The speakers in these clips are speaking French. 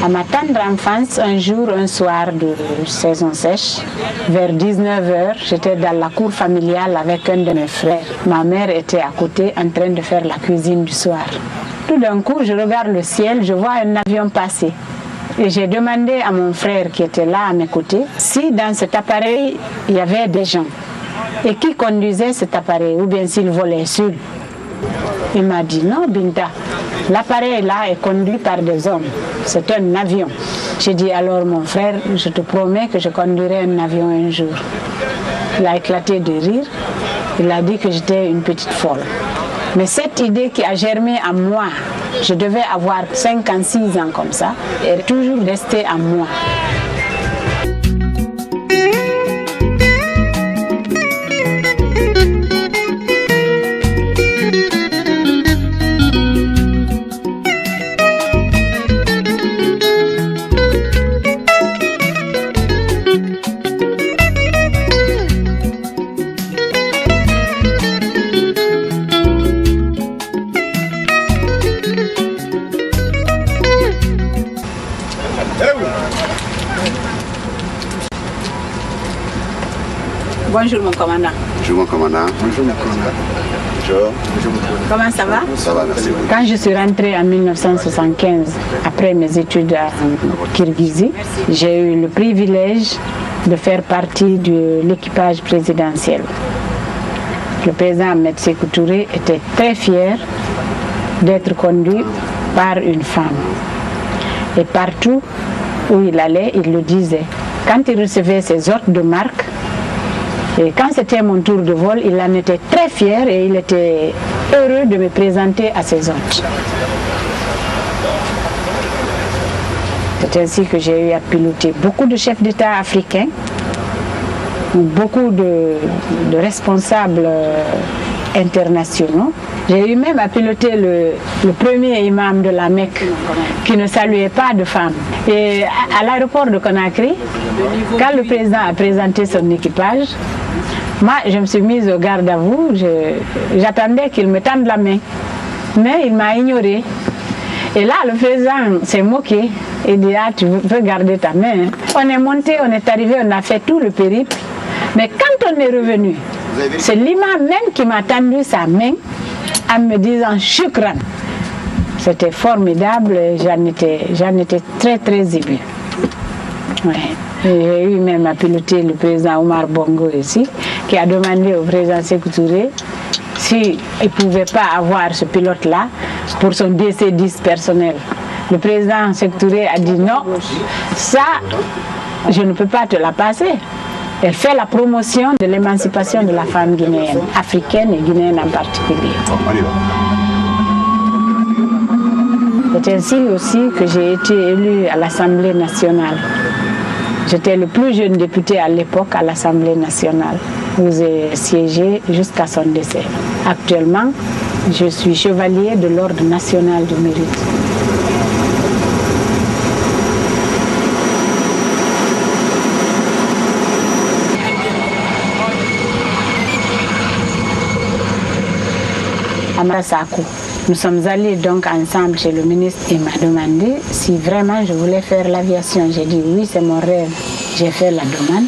À ma tendre enfance, un jour, un soir de saison sèche, vers 19h, j'étais dans la cour familiale avec un de mes frères. Ma mère était à côté en train de faire la cuisine du soir. Tout d'un coup, je regarde le ciel, je vois un avion passer. Et j'ai demandé à mon frère qui était là à mes côtés si dans cet appareil, il y avait des gens. Et qui conduisait cet appareil, ou bien s'il volait seul. Il m'a dit non, Binta, l'appareil là est conduit par des hommes, c'est un avion. J'ai dit alors mon frère, je te promets que je conduirai un avion un jour. Il a éclaté de rire, il a dit que j'étais une petite folle. Mais cette idée qui a germé en moi, je devais avoir 56 ans comme ça, est toujours restée en moi. Bonjour mon commandant. Bonjour mon commandant. Bonjour mon commandant. Bonjour. Comment ça va? Ça va, merci. Quand je suis rentrée en 1975, après mes études en Kirghizie, j'ai eu le privilège de faire partie de l'équipage présidentiel. Le président Ahmed Sékou Touré était très fier d'être conduit par une femme. Et partout où il allait, il le disait. Quand il recevait ses hôtes de marque, et quand c'était mon tour de vol, il en était très fier et il était heureux de me présenter à ses hôtes. C'est ainsi que j'ai eu à piloter beaucoup de chefs d'État africains, beaucoup de responsables internationaux. J'ai eu même à piloter le premier imam de la Mecque qui ne saluait pas de femmes. Et à l'aéroport de Conakry, quand le président a présenté son équipage, moi je me suis mise au garde à vous, j'attendais qu'il me tende la main. Mais il m'a ignorée. Et là, le président s'est moqué. Il dit, ah, tu veux garder ta main. On est monté, on est arrivé, on a fait tout le périple. Mais quand on est revenu, c'est l'imam même qui m'a tendu sa main en me disant shukran. C'était formidable, j'en étais très très émue. Ouais. J'ai eu même à piloter le président Omar Bongo ici, qui a demandé au président Sékou Touré s'il ne pouvait pas avoir ce pilote-là pour son DC-10 personnel. Le président Sékou Touré a dit non, ça, je ne peux pas te la passer. Elle fait la promotion de l'émancipation de la femme guinéenne, africaine et guinéenne en particulier. C'est ainsi aussi que j'ai été élue à l'Assemblée nationale. J'étais le plus jeune député à l'époque à l'Assemblée nationale, où j'ai siégé jusqu'à son décès. Actuellement, je suis chevalier de l'Ordre national du mérite. Amara Sakou. Nous sommes allés donc ensemble chez le ministre. Il m'a demandé si vraiment je voulais faire l'aviation. J'ai dit oui, c'est mon rêve. J'ai fait la demande.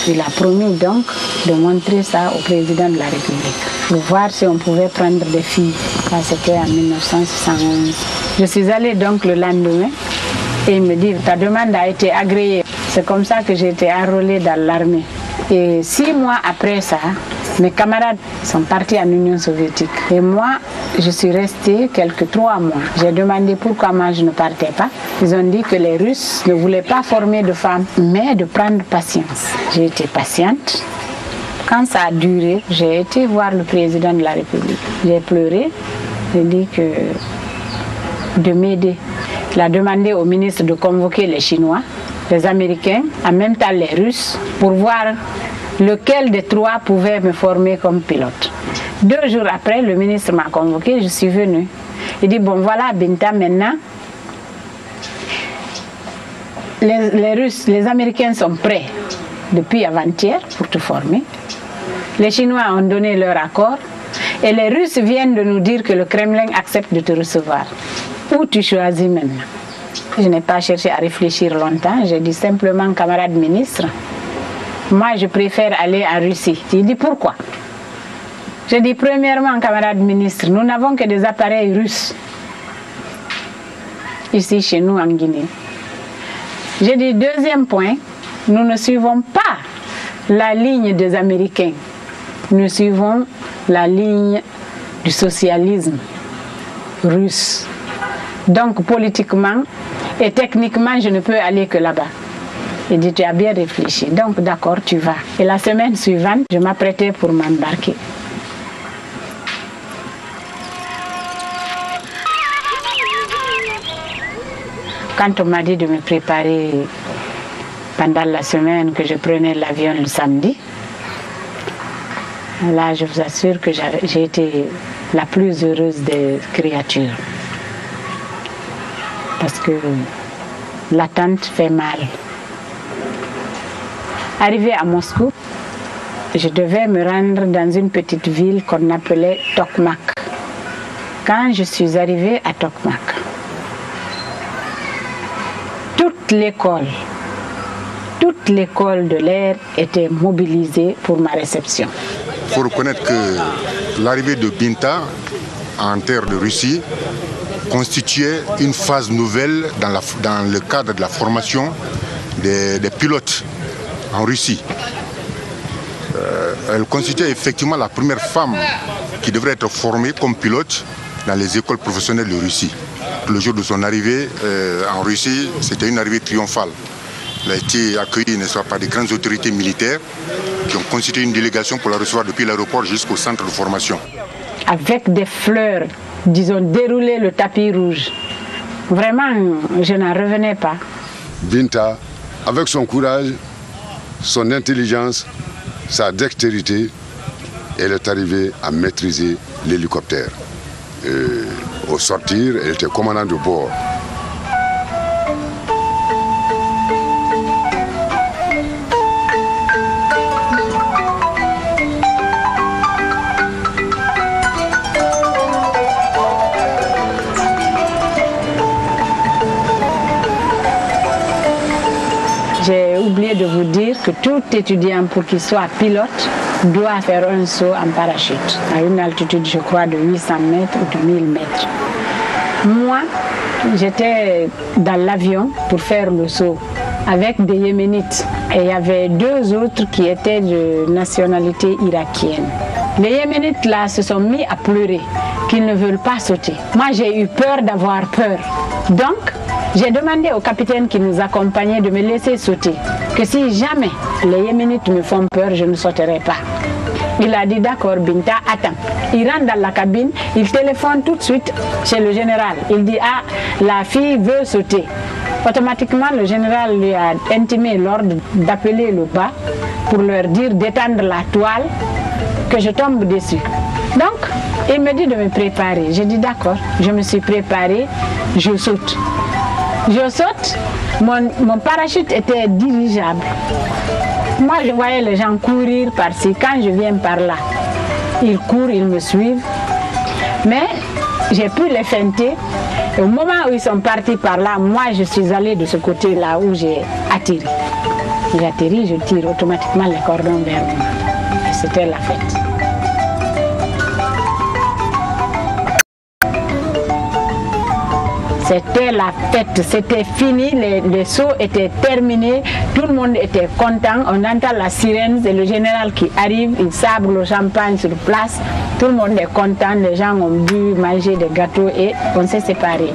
Il a promis donc de montrer ça au président de la République, pour voir si on pouvait prendre des filles. Ça, c'était en 1971. Je suis allée donc le lendemain et il me dit, ta demande a été agréée. C'est comme ça que j'ai été enrôlée dans l'armée. Et 6 mois après ça, mes camarades sont partis en Union soviétique. Et moi, je suis restée quelques 3 mois. J'ai demandé pourquoi moi je ne partais pas. Ils ont dit que les Russes ne voulaient pas former de femmes, mais de prendre patience. J'ai été patiente. Quand ça a duré, j'ai été voir le président de la République. J'ai pleuré. J'ai dit de m'aider. Il a demandé au ministre de convoquer les Chinois, les Américains, en même temps les Russes, pour voir lequel des 3 pouvait me former comme pilote. 2 jours après, le ministre m'a convoqué, je suis venue. Il dit, bon voilà Binta, maintenant, les Russes, les Américains sont prêts depuis avant-hier pour te former. Les Chinois ont donné leur accord et les Russes viennent de nous dire que le Kremlin accepte de te recevoir. Où tu choisis maintenant? Je n'ai pas cherché à réfléchir longtemps. J'ai dit simplement, camarade ministre, moi je préfère aller en Russie. Il dit pourquoi? Je dis premièrement, camarade ministre, nous n'avons que des appareils russes ici chez nous en Guinée. Je dis deuxième point, nous ne suivons pas la ligne des Américains. Nous suivons la ligne du socialisme russe. Donc politiquement et techniquement, je ne peux aller que là-bas. Il dit, tu as bien réfléchi. Donc d'accord, tu vas. Et la semaine suivante, je m'apprêtais pour m'embarquer. Quand on m'a dit de me préparer pendant la semaine, que je prenais l'avion le samedi, là je vous assure que j'ai été la plus heureuse des créatures. Parce que l'attente fait mal. Arrivé à Moscou, je devais me rendre dans une petite ville qu'on appelait Tokmak. Quand je suis arrivée à Tokmak, toute l'école de l'air était mobilisée pour ma réception. Il faut reconnaître que l'arrivée de Binta en terre de Russie constituait une phase nouvelle dans le cadre de la formation des pilotes en Russie. Elle constituait effectivement la première femme qui devrait être formée comme pilote dans les écoles professionnelles de Russie. Le jour de son arrivée en Russie, c'était une arrivée triomphale. Elle a été accueillie, n'est-ce pas, par des grandes autorités militaires qui ont constitué une délégation pour la recevoir depuis l'aéroport jusqu'au centre de formation. Avec des fleurs, disons, dérouler le tapis rouge. Vraiment, je n'en revenais pas. Binta, avec son courage, son intelligence, sa dextérité, elle est arrivée à maîtriser l'hélicoptère. Au sortir, elle était commandante de bord. J'ai oublié de vous dire que tout étudiant pour qu'il soit pilote doit faire un saut en parachute à une altitude, je crois, de 800 mètres ou de 1000 mètres. Moi, j'étais dans l'avion pour faire le saut avec des Yéménites et il y avait deux autres qui étaient de nationalité irakienne. Les Yéménites là se sont mis à pleurer qu'ils ne veulent pas sauter. Moi, j'ai eu peur d'avoir peur. Donc, j'ai demandé au capitaine qui nous accompagnait de me laisser sauter, que si jamais les Yéménites me font peur, je ne sauterai pas. Il a dit d'accord Binta, attends. Il rentre dans la cabine, il téléphone tout de suite chez le général. Il dit ah, la fille veut sauter. Automatiquement, le général lui a intimé l'ordre d'appeler le bas pour leur dire d'étendre la toile, que je tombe dessus. Donc, il me dit de me préparer. J'ai dit d'accord, je me suis préparée, je saute. Je saute, mon parachute était dirigeable. Moi, je voyais les gens courir par-ci. Quand je viens par là, ils courent, ils me suivent. Mais j'ai pu les feinter. Et au moment où ils sont partis par là, moi, je suis allée de ce côté-là où j'ai atterri. J'atterris, je tire automatiquement les cordons vers moi. Et c'était la fête. C'était la fête, c'était fini, les sauts étaient terminés, tout le monde était content, on entend la sirène, c'est le général qui arrive, il sabre le champagne sur place, tout le monde est content, les gens ont bu, manger des gâteaux et on s'est séparés.